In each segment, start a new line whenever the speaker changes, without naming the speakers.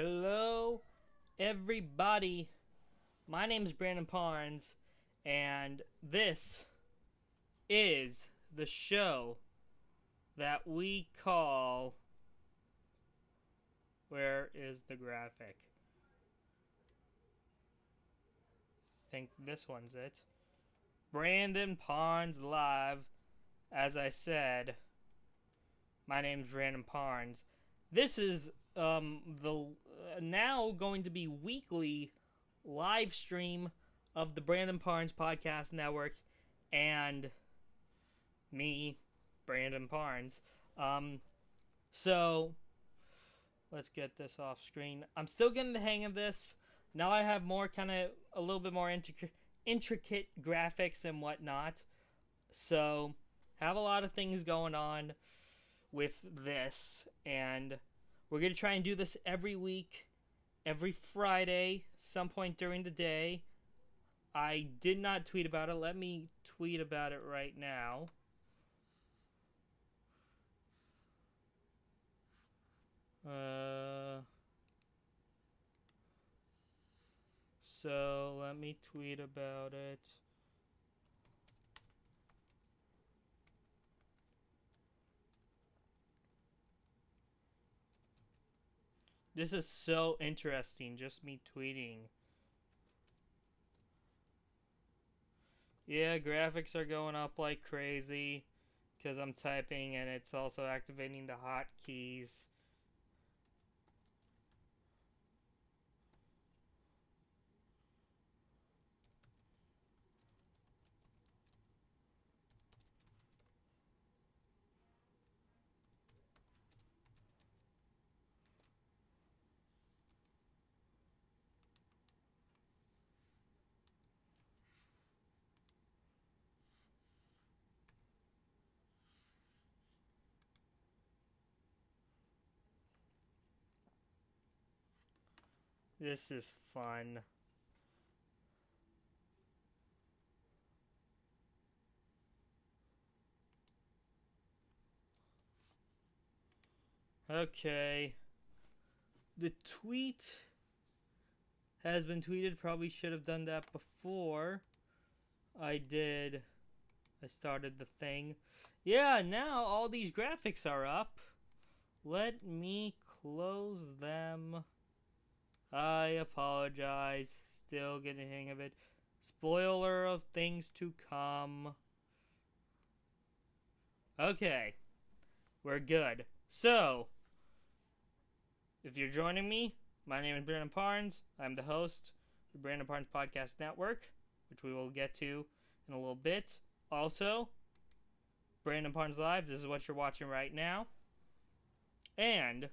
Hello, everybody. My name is Brandon Parnes, and this is the show that we call... Where is the graphic? I think this one's it. Brandon Parnes Live. As I said, my name's Brandon Parnes. This is the now going to be weekly live stream of the Brandon Parnes Podcast Network and me, Brandon Parnes. So let's get this off screen. I'm still getting the hang of this. Now I have more a little bit more intricate graphics and whatnot. So have a lot of things going on with this, and we're going to try and do this every week, every Friday, some point during the day. I did not tweet about it. Let me tweet about it right now. So let me tweet about it. This is so interesting, just me tweeting. Yeah, graphics are going up like crazy because I'm typing, and it's also activating the hotkeys. This is fun. Okay. The tweet has been tweeted. Probably should have done that before I started the thing. Yeah, now all these graphics are up. Let me close them. I apologize. Still getting the hang of it. Spoiler of things to come. Okay. We're good. So, if you're joining me, my name is Brandon Parnes. I'm the host of the Brandon Parnes Podcast Network, which we will get to in a little bit. Also, Brandon Parnes Live. This is what you're watching right now. And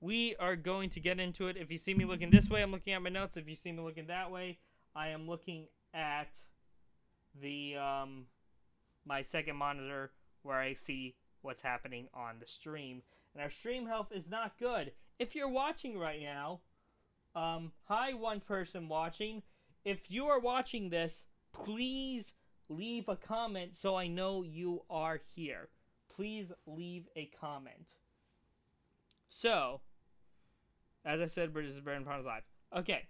we are going to get into it. If you see me looking this way, I'm looking at my notes. If you see me looking that way, I am looking at the my second monitor where I see what's happening on the stream. And our stream health is not good. If you're watching right now, hi one person watching. If you are watching this, please leave a comment so I know you are here. Please leave a comment. So, as I said, this is Brandon Parnes Live. Okay,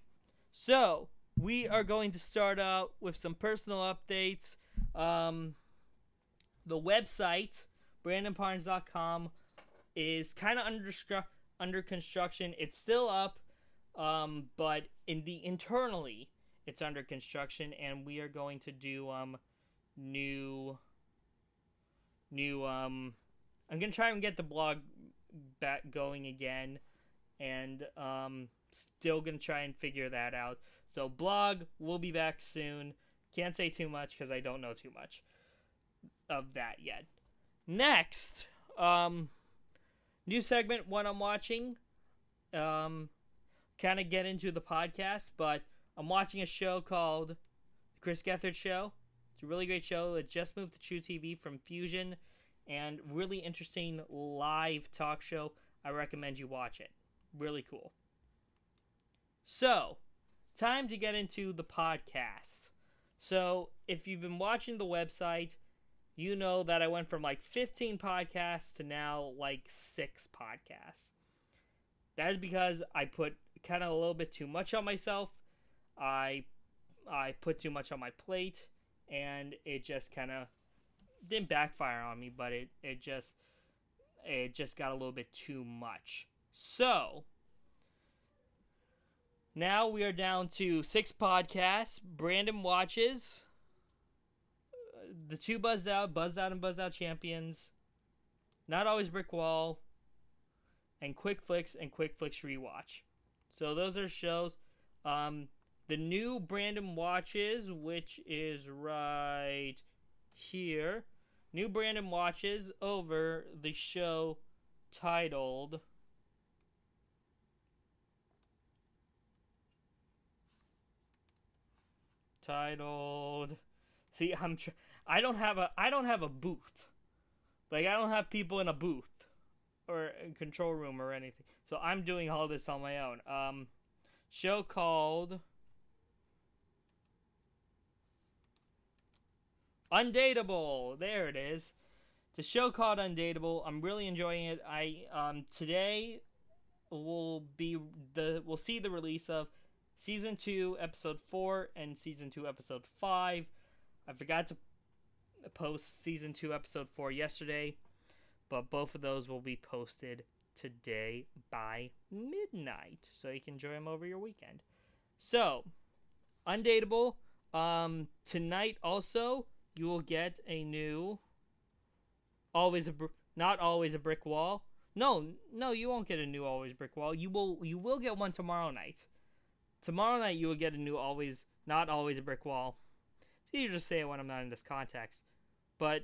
so we are going to start out with some personal updates. The website, BrandonParnes.com, is kind of under construction. It's still up, but internally, it's under construction, and we are going to do new. I'm gonna try and get the blog back going again, and still gonna try and figure that out. So blog will be back soon. Can't say too much because I don't know too much of that yet. Next, new segment, what I'm watching. Kind of get into the podcast, but I'm watching a show called The Chris Gethard Show. It's a really great show. It just moved to True TV from Fusion, and really interesting live talk show. I recommend you watch it. Really cool. So, time to get into the podcast. So, if you've been watching the website, you know that I went from like 15 podcasts to now like 6 podcasts. That is because I put kind of a little bit too much on myself. I put too much on my plate, and it just kind of didn't backfire on me, but it just got a little bit too much. So now we are down to 6 podcasts. Brandon watches the 2 Buzzed Out and Buzzed Out Champions, Not Always Brick Wall, and Quick Flicks Rewatch. So those are shows. The new Brandon watches, which is right here. New Brandon watches over the show titled See, I don't have a booth. Like, I don't have people in a booth or a control room or anything. So I'm doing all this on my own. Show called Undateable. There it is. It's a show called Undateable. I'm really enjoying it. Today we'll see the release of Season 2, Episode 4, and Season 2, Episode 5. I forgot to post Season 2, Episode 4 yesterday, but both of those will be posted today by midnight, so you can enjoy them over your weekend. So, Undateable. Tonight also, you will get a new Not Always a Brick Wall. No, you won't get a new Always Brick Wall. You will get one tomorrow night. Tomorrow night you will get a new Not Always a Brick Wall. It's easier to say it when I'm not in this context. But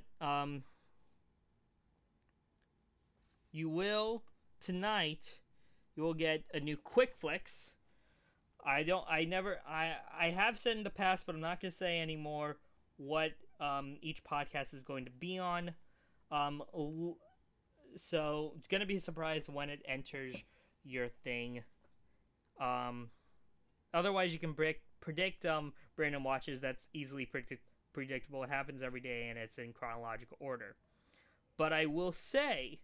tonight you will get a new Quick Flicks. I have said in the past, but I'm not going to say anymore what each podcast is going to be on. So it's going to be a surprise when it enters your thing. Otherwise, you can predict Brandon watches. That's easily predictable. It happens every day, and it's in chronological order. But I will say,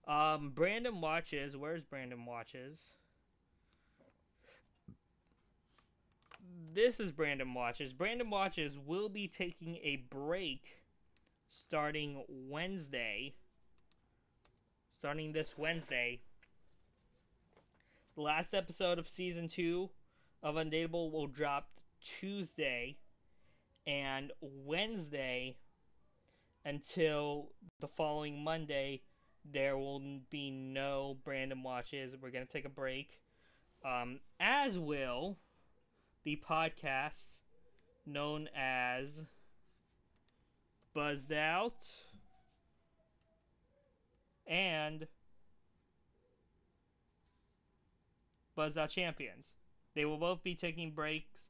Brandon watches. Where's Brandon watches? This is Brandon watches. Brandon watches will be taking a break starting Wednesday. Starting this Wednesday. The last episode of Season 2 of Undateable will drop Tuesday, and Wednesday until the following Monday, there will be no Brandon watches. We're going to take a break, as will the podcasts known as Buzzed Out and Buzzed Out Champions. They will both be taking breaks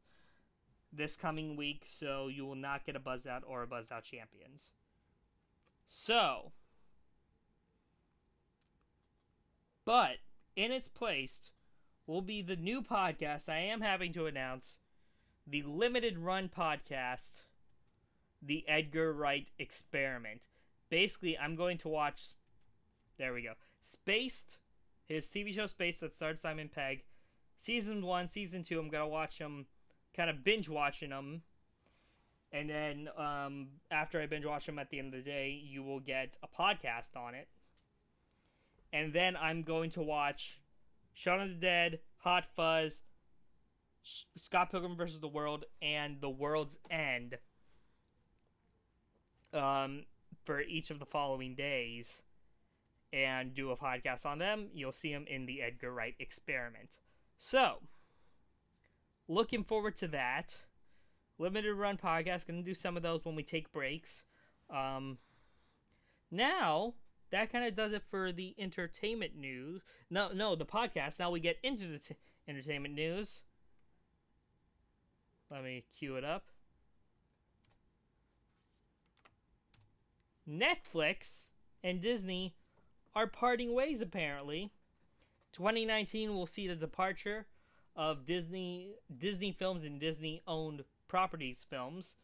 this coming week, so you will not get a Buzzed Out or a Buzzed Out Champions. So, but in its place will be the new podcast I am having to announce, the limited run podcast, The Edgar Wright Experiment. Basically, I'm going to watch, there we go, Spaced, his TV show Spaced that starred Simon Pegg. Season 1, Season 2, I'm going to watch them, kind of binge watching them. And then after I binge watch them at the end of the day, you will get a podcast on it. And then I'm going to watch Shaun of the Dead, Hot Fuzz, Scott Pilgrim vs. the World, and The World's End for each of the following days, and do a podcast on them. You'll see them in the Edgar Wright Experiment. So, looking forward to that. Limited run podcast. Going to do some of those when we take breaks. Now, that kind of does it for the entertainment news. No, the podcast. Now we get into the entertainment news. Let me cue it up. Netflix and Disney are parting ways, apparently. 2019 will see the departure of Disney films and Disney-owned properties films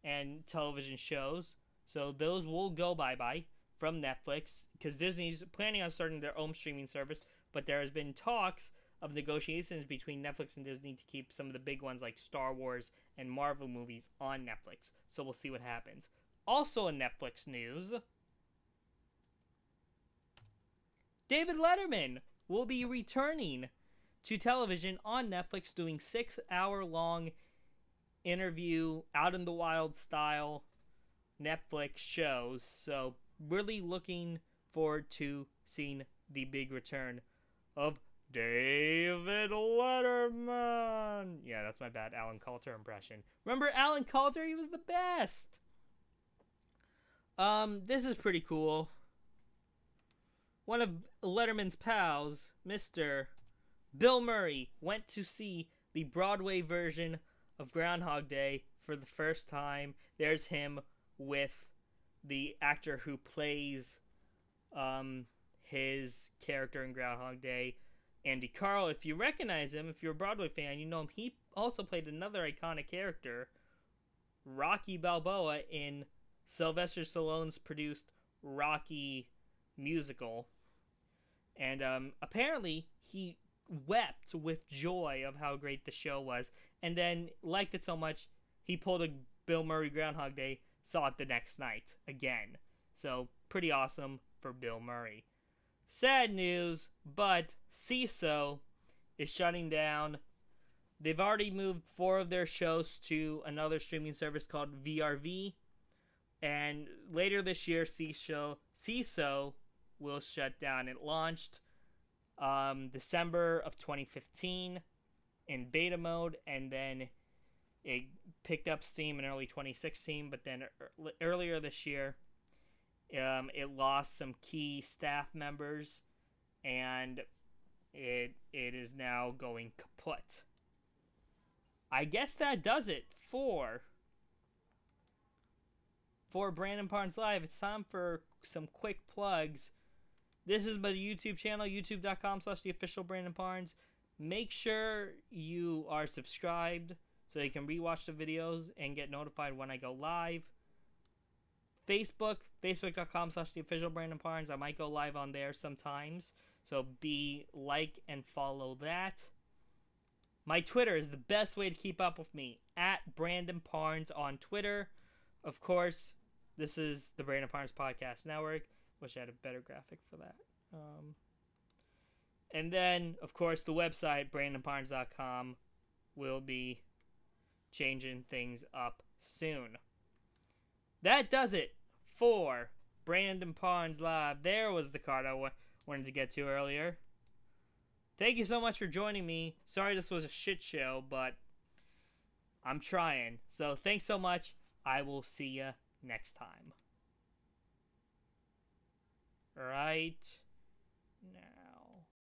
and television shows. So those will go bye-bye from Netflix, because Disney's planning on starting their own streaming service, but there has been talks of negotiations between Netflix and Disney to keep some of the big ones like Star Wars and Marvel movies on Netflix. So we'll see what happens. Also in Netflix news, David Letterman will be returning to television on Netflix, doing 6-hour-long interview, out in the wild style Netflix shows. So really looking forward to seeing the big return of David Letterman. Yeah, that's my bad Alan Coulter impression. Remember Alan Coulter? He was the best. This is pretty cool. One of Letterman's pals, Mr. Bill Murray, went to see the Broadway version of Groundhog Day for the first time. There's him with the actor who plays his character in Groundhog Day, Andy Carl. If you recognize him, if you're a Broadway fan, you know him. He also played another iconic character, Rocky Balboa, in Sylvester Stallone's produced Rocky musical. And apparently he wept with joy of how great the show was, and then liked it so much he pulled a Bill Murray Groundhog Day, saw it the next night again. So pretty awesome for Bill Murray. Sad news, but CISO is shutting down. They've already moved 4 of their shows to another streaming service called VRV, and later this year CISO will shut down. It launched December of 2015 in beta mode, and then it picked up steam in early 2016, but then earlier this year it lost some key staff members, and it is now going kaput. I guess that does it for Brandon Parnes Live. It's time for some quick plugs. This is my YouTube channel, youtube.com/theofficial Brandon Parnes. Make sure you are subscribed so you can rewatch the videos and get notified when I go live. Facebook, facebook.com/theofficial Brandon Parnes. I might go live on there sometimes, so like and follow that. My Twitter is the best way to keep up with me, at Brandon Parnes on Twitter. Of course, this is the Brandon Parnes Podcast Network. Wish I had a better graphic for that. And then, of course, the website, BrandonParnes.com, will be changing things up soon. That does it for Brandon Parnes Live. There was the card I wanted to get to earlier. Thank you so much for joining me. Sorry this was a shit show, but I'm trying. So thanks so much. I will see you next time. Right.